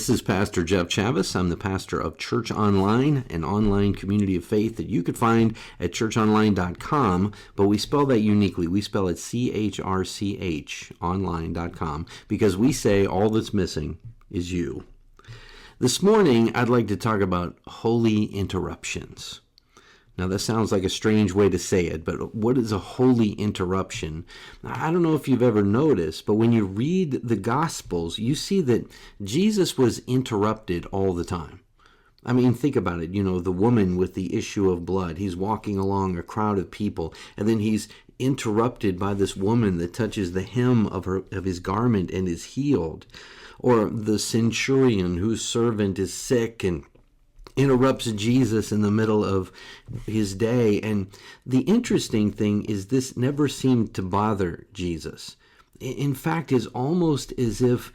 This is Pastor Jeff Chavis. I'm the pastor of Church Online, an online community of faith that you could find at churchonline.com, but we spell that uniquely. We spell it CHRCH, online.com, because we say all that's missing is you. This morning, I'd like to talk about holy interruptions. Now, that sounds like a strange way to say it, but what is a holy interruption? I don't know if you've ever noticed, but when you read the Gospels, you see that Jesus was interrupted all the time. I mean, think about it. You know, the woman with the issue of blood. He's walking along a crowd of people, and then he's interrupted by this woman that touches the hem of his garment and is healed. Or the centurion whose servant is sick and interrupts Jesus in the middle of his day. And the interesting thing is this never seemed to bother Jesus. In fact, it's almost as if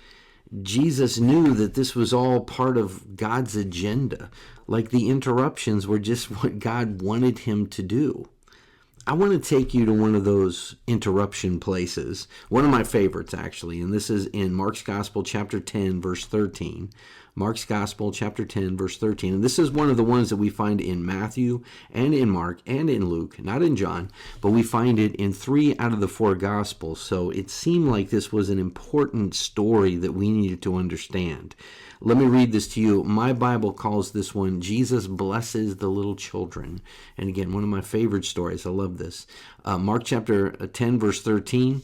Jesus knew that this was all part of God's agenda. Like the interruptions were just what God wanted him to do. I want to take you to one of those interruption places, one of my favorites actually, and this is in Mark's Gospel chapter 10 verse 13. Mark's Gospel chapter 10 verse 13, and this is one of the ones that we find in Matthew and in Mark and in Luke, not in John, but we find it in 3 out of the 4 Gospels, so it seemed like this was an important story that we needed to understand. Let me read this to you. My Bible calls this one, Jesus Blesses the Little Children. And again, one of my favorite stories. I love this. Mark chapter 10, verse 13.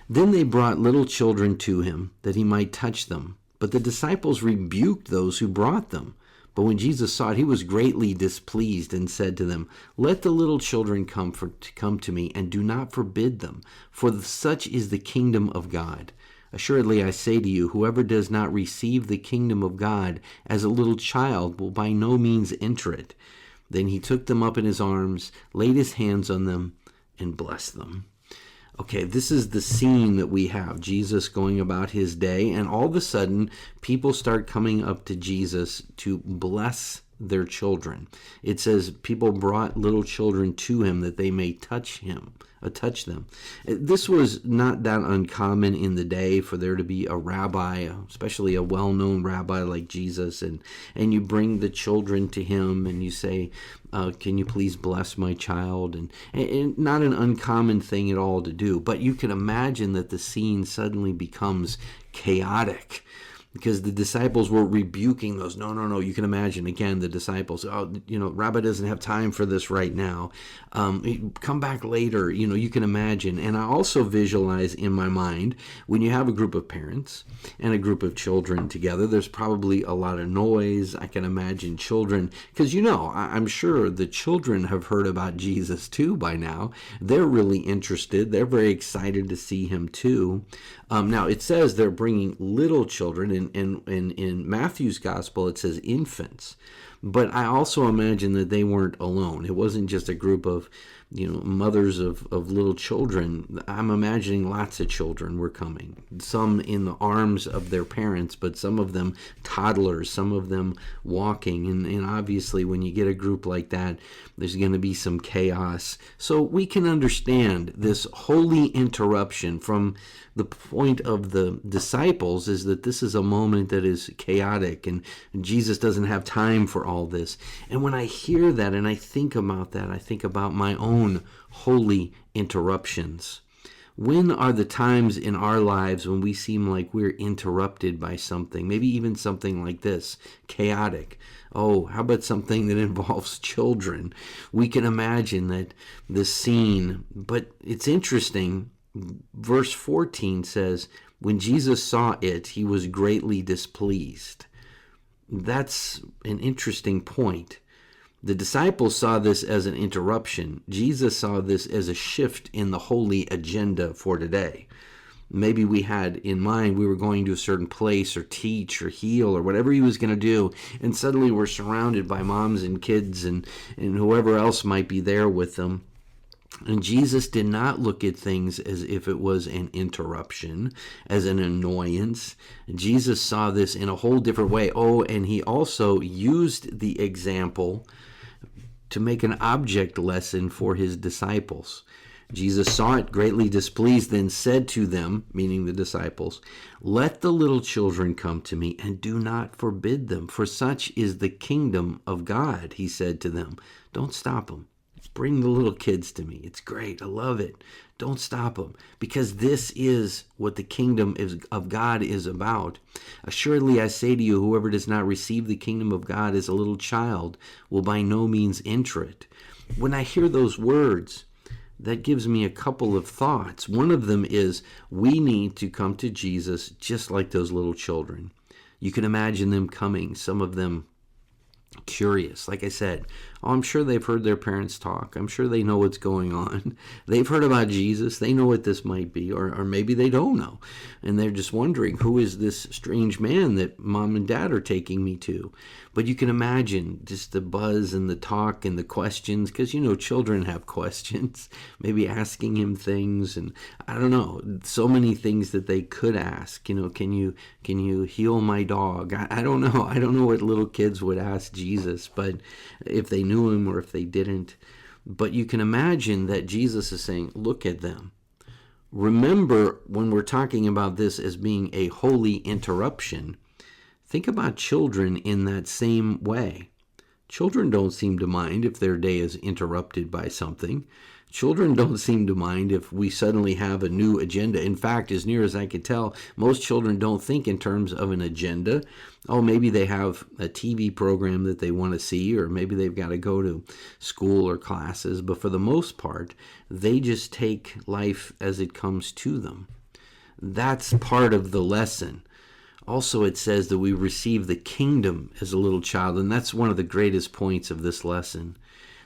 Then they brought little children to him, that he might touch them. But the disciples rebuked those who brought them. But when Jesus saw it, he was greatly displeased and said to them, Let the little children come to me, and do not forbid them, for such is the kingdom of God. Assuredly, I say to you, whoever does not receive the kingdom of God as a little child will by no means enter it. Then he took them up in his arms, laid his hands on them, and blessed them. Okay, this is the scene that we have. Jesus going about his day, and all of a sudden, people start coming up to Jesus to bless their children. It says people brought little children to him that they may touch them. This was not that uncommon in the day for there to be a rabbi, especially a well-known rabbi like Jesus, and you bring the children to him and you say, can you please bless my child? And not an uncommon thing at all to do, but you can imagine that the scene suddenly becomes chaotic, because the disciples were rebuking those. No. You can imagine, again, the disciples, Rabbi doesn't have time for this right now. Come back later. You can imagine. And I also visualize in my mind, when you have a group of parents and a group of children together, there's probably a lot of noise. I can imagine children, because, I'm sure the children have heard about Jesus too by now. They're really interested. They're very excited to see him too. Now, it says they're bringing little children. In Matthew's gospel, it says infants. But I also imagine that they weren't alone. It wasn't just a group of, mothers of little children. I'm imagining lots of children were coming. Some in the arms of their parents, but some of them toddlers, some of them walking. And obviously, when you get a group like that, there's going to be some chaos. So we can understand this holy interruption from the point of the disciples is that this is a moment that is chaotic, and Jesus doesn't have time for all this. And when I hear that and I think about that, I think about my own holy interruptions. When are the times in our lives when we seem like we're interrupted by something, maybe even something like this, chaotic? Oh, how about something that involves children? We can imagine that the scene, but it's interesting. Verse 14 says, when Jesus saw it, he was greatly displeased. That's an interesting point. The disciples saw this as an interruption. Jesus saw this as a shift in the holy agenda for today. Maybe we had in mind we were going to a certain place or teach or heal or whatever he was going to do, and suddenly we're surrounded by moms and kids and whoever else might be there with them. And Jesus did not look at things as if it was an interruption, as an annoyance. Jesus saw this in a whole different way. Oh, and he also used the example to make an object lesson for his disciples. Jesus saw it, greatly displeased, then said to them, meaning the disciples, "Let the little children come to me, and do not forbid them, for such is the kingdom of God." He said to them, "Don't stop them. Bring the little kids to me. It's great. I love it. Don't stop them, because this is what the kingdom of God is about. Assuredly, I say to you, whoever does not receive the kingdom of God as a little child will by no means enter it." When I hear those words, that gives me a couple of thoughts. One of them is we need to come to Jesus just like those little children. You can imagine them coming, some of them curious. Like I said, I'm sure they've heard their parents talk. I'm sure they know what's going on. They've heard about Jesus. They know what this might be, or maybe they don't know. And they're just wondering, who is this strange man that mom and dad are taking me to? But you can imagine just the buzz and the talk and the questions, because, children have questions, maybe asking him things. And I don't know, so many things that they could ask. Can you heal my dog? I don't know. I don't know what little kids would ask Jesus, but if they knew him or if they didn't. But you can imagine that Jesus is saying, look at them. Remember, when we're talking about this as being a holy interruption, think about children in that same way. Children don't seem to mind if their day is interrupted by something. Children don't seem to mind if we suddenly have a new agenda. In fact, as near as I can tell, most children don't think in terms of an agenda. Oh, maybe they have a TV program that they want to see, or maybe they've got to go to school or classes. But for the most part, they just take life as it comes to them. That's part of the lesson. Also, it says that we receive the kingdom as a little child, and that's one of the greatest points of this lesson.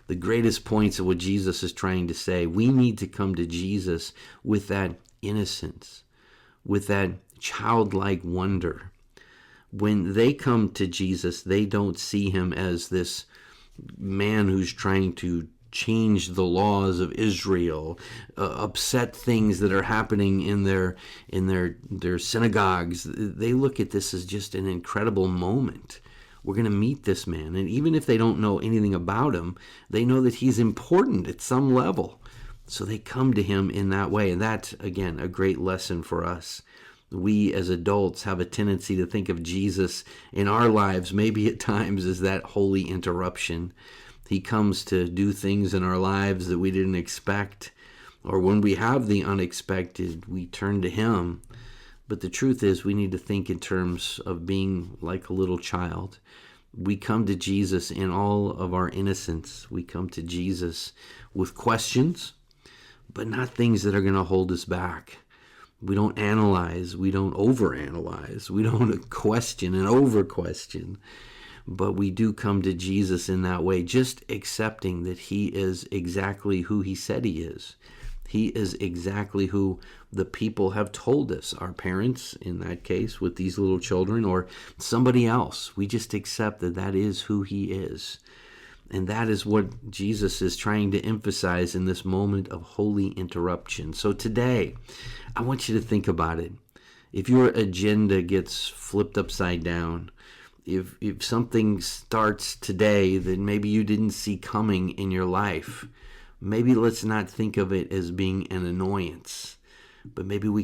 The greatest points of what Jesus is trying to say. We need to come to Jesus with that innocence, with that childlike wonder. When they come to Jesus, they don't see him as this man who's trying to change the laws of Israel, upset things that are happening in their synagogues. They look at this as just an incredible moment. We're going to meet this man. And even if they don't know anything about him, they know that he's important at some level. So they come to him in that way. And that's, again, a great lesson for us. We as adults have a tendency to think of Jesus in our lives, maybe at times, as that holy interruption. He comes to do things in our lives that we didn't expect. Or when we have the unexpected, we turn to him. But the truth is, we need to think in terms of being like a little child. We come to Jesus in all of our innocence. We come to Jesus with questions, but not things that are going to hold us back. We don't analyze. We don't overanalyze. We don't question and over-question. But we do come to Jesus in that way, just accepting that he is exactly who he said he is. He is exactly who the people have told us, our parents in that case with these little children, or somebody else. We just accept that that is who he is. And that is what Jesus is trying to emphasize in this moment of holy interruption. So today, I want you to think about it. If your agenda gets flipped upside down, if something starts today that maybe you didn't see coming in your life, maybe let's not think of it as being an annoyance, but maybe we